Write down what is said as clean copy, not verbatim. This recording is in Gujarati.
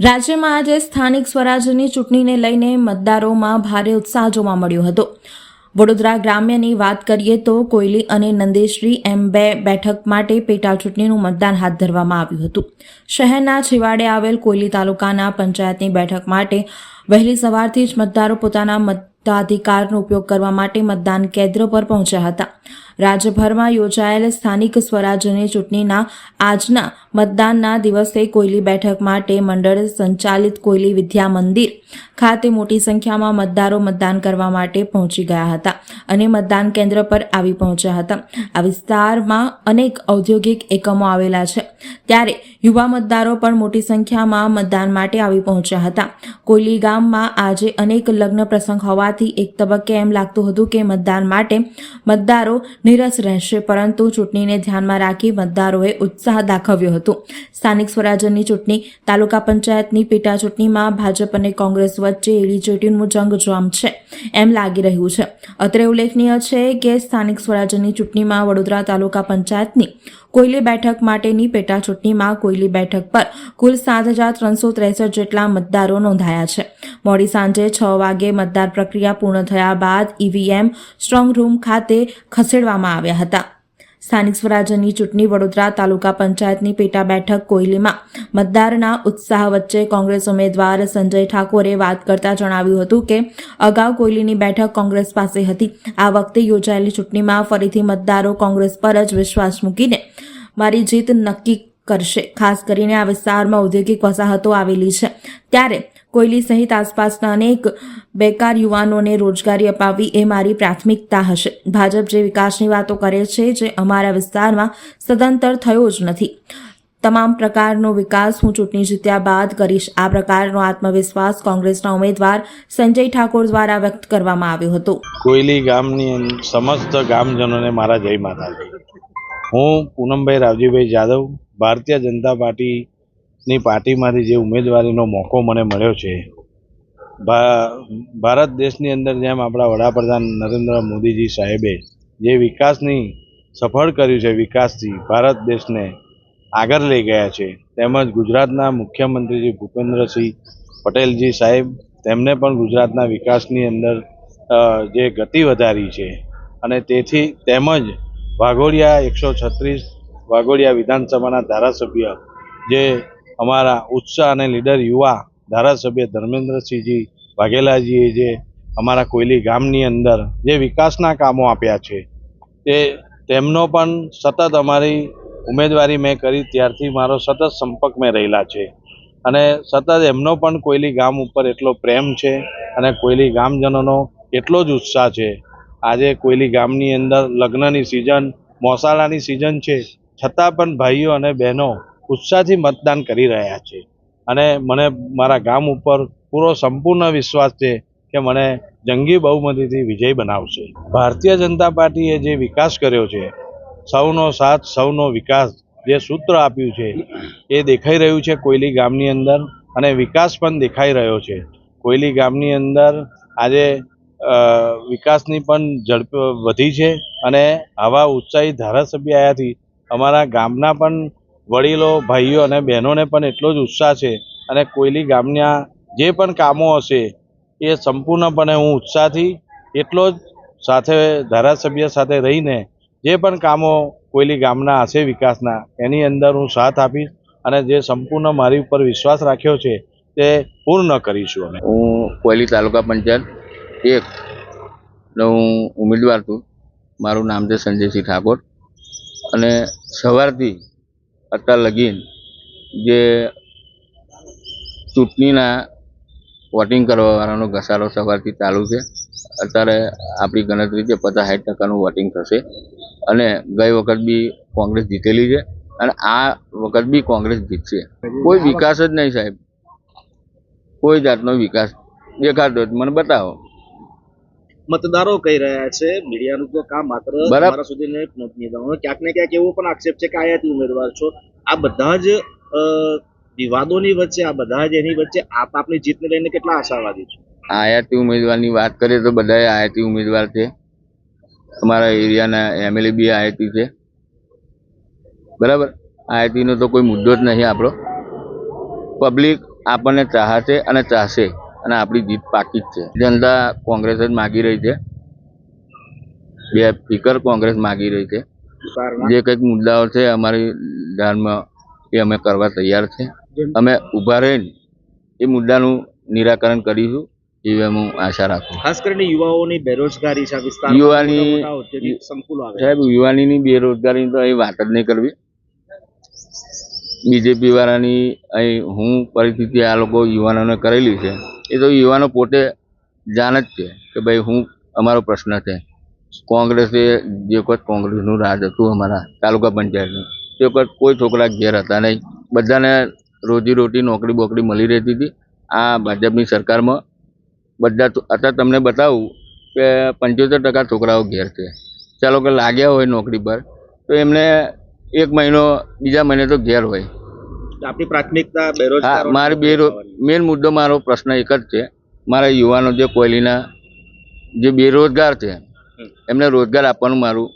રાજ્યમાં આજે સ્થાનિક સ્વરાજ્યની ચૂંટણીને લઈને મતદારોમાં ભારે ઉત્સાહ જોવા મળ્યો હતો। વડોદરા ગ્રામ્યની વાત કરીએ તો કોયલી અને નંદેશ્રી એમ બે બેઠક માટે પેટા ચૂંટણીનું મતદાન હાથ ધરવામાં આવ્યું હતું। શહેરના છેવાડે આવેલ કોયલી તાલુકાના પંચાયતની બેઠક માટે વહેલી સવારથી જ મતદારો પોતાના મતાધિકારનો ઉપયોગ કરવા માટે મતદાન કેન્દ્ર પર પહોંચ્યા હતા। રાજ્યભરમાં યોજાયેલ સ્થાનિક સ્વરાજ્યની ચૂંટણીના આજના મતદાનના દિવસે કોયલી બેઠક માટે મંડળ સંચાલિત કોયલી વિદ્યા મંદિર ખાતે મોટી સંખ્યામાં મતદારો મતદાન કરવા માટે પહોંચી ગયા હતા અને મતદાન કેન્દ્ર પર આવી પહોંચ્યા હતા। આ વિસ્તારમાં અનેક ઔદ્યોગિક એકમો આવેલા છે, ત્યારે યુવા મતદારો પણ મોટી સંખ્યામાં મતદાન માટે આવી પહોંચ્યા હતા। કોયલી ગામમાં આજે અનેક લગ્ન પ્રસંગ હોવાથી એક તબક્કે એમ લાગતું હતું કે મતદાન માટે મતદારો નિરસ રહેશે, પરંતુ ચૂંટણીને ધ્યાનમાં રાખી મતદારોએ ઉત્સાહ દાખવ્યો હતો। સ્થાનિક સ્વરાજ્યની ચૂંટણી તાલુકા પંચાયતની પેટા ચૂંટણીમાં ભાજપ અને કોંગ્રેસ વચ્ચે એડીચોટીનું જંગ જામ છે એમ લાગી રહ્યું છે। અત્રે ઉલ્લેખનીય છે કે સ્થાનિક સ્વરાજ્યની ચૂંટણીમાં વડોદરા તાલુકા પંચાયતની કોયલી બેઠક માટેની પેટા ચૂંટણીમાં કોયલી બેઠક પર કુલ 7,363 જેટલા મતદારો નોંધાયા છે। મોડી સાંજે 6 વાગે મતદાર પ્રક્રિયા પૂર્ણ થયા બાદ ઈવીએમ સ્ટ્રોંગ રૂમ ખાતે ખસેડવામાં આવ્યા હતા। સ્થાનિક સ્વરાજ્યની ચૂંટણી વડોદરા તાલુકા પંચાયતની પેટા બેઠક કોયલીમાં મતદારના ઉત્સાહ વચ્ચે કોંગ્રેસ ઉમેદવાર સંજય ઠાકોરે વાત કરતા જણાવ્યું હતું કે અગાઉ કોયલીની બેઠક કોંગ્રેસ પાસે હતી। આ વખતે યોજાયેલી ચૂંટણીમાં ફરીથી મતદારો કોંગ્રેસ પર જ વિશ્વાસ મૂકીને મારી જીત નક્કી કરશે। ખાસ કરીને આ વિસ્તારમાં ઔદ્યોગિક વસાહતો આવેલી છે, ત્યારે કોયલી સહિત આસપાસના અનેક બેકાર યુવાનોને રોજગારી અપાવવી એ મારી પ્રાથમિકતા હશે। ભાજપ જે વિકાસની વાતો કરે છે, જે અમારા વિસ્તારમાં સદંતર થયો જ નથી। તમામ પ્રકારનો વિકાસ હું ચૂંટણી જીત્યા બાદ કરીશ। આ પ્રકારનો આત્મવિશ્વાસ કોંગ્રેસના ઉમેદવાર સંજય ઠાકોર દ્વારા વ્યક્ત કરવામાં આવ્યો હતો। કોયલી ગામની સમસ્ત ગામજનોને મારા જય માતાજી। હું પૂનમભાઈ રાવજીભાઈ જાદવ, ભારતીય જનતા પાર્ટીમાંથી જે ઉમેદવારીનો મોકો મને મળ્યો છે, ભારત દેશની અંદર જેમ આપણા વડાપ્રધાન નરેન્દ્ર મોદીજી સાહેબે જે વિકાસની સફળ કર્યું છે, વિકાસથી ભારત દેશને આગળ લઈ ગયા છે, તેમજ ગુજરાતના મુખ્યમંત્રીજી ભૂપેન્દ્રસિંહ પટેલજી સાહેબ, તેમને પણ ગુજરાતના વિકાસની અંદર જે ગતિ વધારી છે, અને તેથી તેમજ વાઘોડિયા 136 વાઘોડિયા વિધાનસભાના ધારાસભ્ય જે અમારા ઉત્સાહ અને લીડર યુવા ધારાસભ્ય ધર્મેન્દ્રસિંહજી વાઘેલાજીએ જે અમારા કોયલી ગામની અંદર જે વિકાસના કામો આપ્યા છે, તે તેમનો પણ સતત અમારી ઉમેદવારી મેં કરી ત્યારથી મારો સતત સંપર્ક મેં રહેલા છે, અને સતત એમનો પણ કોયલી ગામ ઉપર એટલો પ્રેમ છે અને કોયલી ગામજનોનો એટલો જ ઉત્સાહ છે। આજે કોયલી ગામની અંદર લગ્નની સિઝન, મોસાળાની સિઝન છે, છતાં પણ ભાઈઓ અને બહેનો ઉત્સાહથી મતદાન કરી રહ્યા છે, અને મને મારા ગામ ઉપર પૂરો સંપૂર્ણ વિશ્વાસ છે કે મને જંગી બહુમતીથી વિજય બનાવશે। ભારતીય જનતા પાર્ટીએ જે વિકાસ કર્યો છે, સૌનો સાથ સૌનો વિકાસ જે સૂત્ર આપ્યું છે, એ દેખાઈ રહ્યું છે કોયલી ગામની અંદર, અને વિકાસ પણ દેખાઈ રહ્યો છે। કોયલી ગામની અંદર આજે વિકાસની પણ ઝડપ વધી છે, અને આવા ઉત્સાહી ધારાસભ્ય આવ્યાથી અમારા ગામના પણ વડીલો, ભાઈઓ અને બહેનોને પણ એટલો જ ઉત્સાહ છે, અને કોયલી ગામના જે પણ કામો હશે એ સંપૂર્ણપણે હું ઉત્સાહથી એટલો જ સાથે ધારાસભ્ય સાથે રહીને જે પણ કામો કોયલી ગામના હશે વિકાસના, એની અંદર હું સાથ આપીશ, અને જે સંપૂર્ણ મારી ઉપર વિશ્વાસ રાખ્યો છે તે પૂર્ણ કરીશું। અમે હું કોયલી તાલુકા પંચાયત 1 હું ઉમેદવાર છું। મારું નામ છે સંજયસિંહ ઠાકોર, અને સવારથી અત્યાર લગીન જે ચૂંટણીના વોટિંગ કરવાવાળાનો ઘસારો સવારથી ચાલુ છે। અત્યારે આપણી ગણતરી છે 50-60% વોટિંગ થશે, અને ગઈ વખત બી કોંગ્રેસ જીતેલી છે, અને આ વખત બી કોંગ્રેસ જીતશે। કોઈ વિકાસ જ નહીં સાહેબ, કોઈ જાતનો વિકાસ દેખાતો જ મને બતાવો। મતદારો કહી રહ્યા છે, મીડિયાનું તો કામ માત્ર તમારા સુધી પહોંચી જવાનું, ક્યાંક ને ક્યાંક એવો પણ આક્ષેપ છે કે આયાતી ઉમેદવાર છો। આ બધા જ વિવાદોની વચ્ચે, આ બધા જ એની વચ્ચે આપની જીતને લઈને કેટલા આશાવાદી છો? આયાતી ઉમેદવારની વાત કરીએ તો બધા આયાતી ઉમેદવાર છે। અમારા એરિયાના એમએલએ બી આયાતી છે, બરાબર। આયાતીનો તો કોઈ મુદ્દો જ નહીં આપણો। પબ્લિક આપણને ચાહશે અને ચાહશે અને આપણી જીત પાકી જ છે. જનતા કોંગ્રેસ જ માગી રહી છે, બે ફિકર કોંગ્રેસ માગી રહી છે. જે કંઈક મુદ્દાઓ છે અમારી ધ્યાનમાં એ અમે કરવા તૈયાર છે. અમે ઊભા રહીને એ મુદ્દાનું નિરાકરણ કરીશું એવી હું આશા રાખું. ખાસ કરીને યુવાઓની બેરોજગારી છે આ વિસ્તારમાં. યુવાની મોટા મોટા ઔદ્યોગિક સંકુલો આવે સાહેબ, યુવાનીની બેરોજગારી તો અહીં વાત જ નહીં કરવી. બીજેપી વાળાની અહીં હું પરિસ્થિતિ આ લોકો યુવાનોને કરેલી છે એ તો યુવાનો પોતે જાણ જ છે કે ભાઈ હું અમારો પ્રશ્ન છે. કોંગ્રેસે જે વખત કોંગ્રેસનું રાજ હતું અમારા તાલુકા પંચાયતનું તે વખત કોઈ છોકરા ઘેર હતા નહીં, બધાને રોજીરોટી નોકરી બોકરી મળી રહેતી હતી. આ ભાજપની સરકારમાં બધા અત્યારે તમને બતાવું કે 75% છોકરાઓ ઘેર છે. ચાલો કે લાગ્યા હોય નોકરી પર તો એમને 1 મહિનો બીજા મહિને તો ઘેર હોય. આપણી પ્રાથમિકતા હા, બેરોજગાર. મારી મેન મુદ્દો મારો પ્રશ્ન એક જ છે. મારા યુવાનો જે કોયલીના જે બેરોજગાર છે એમને રોજગાર આપવાનું મારું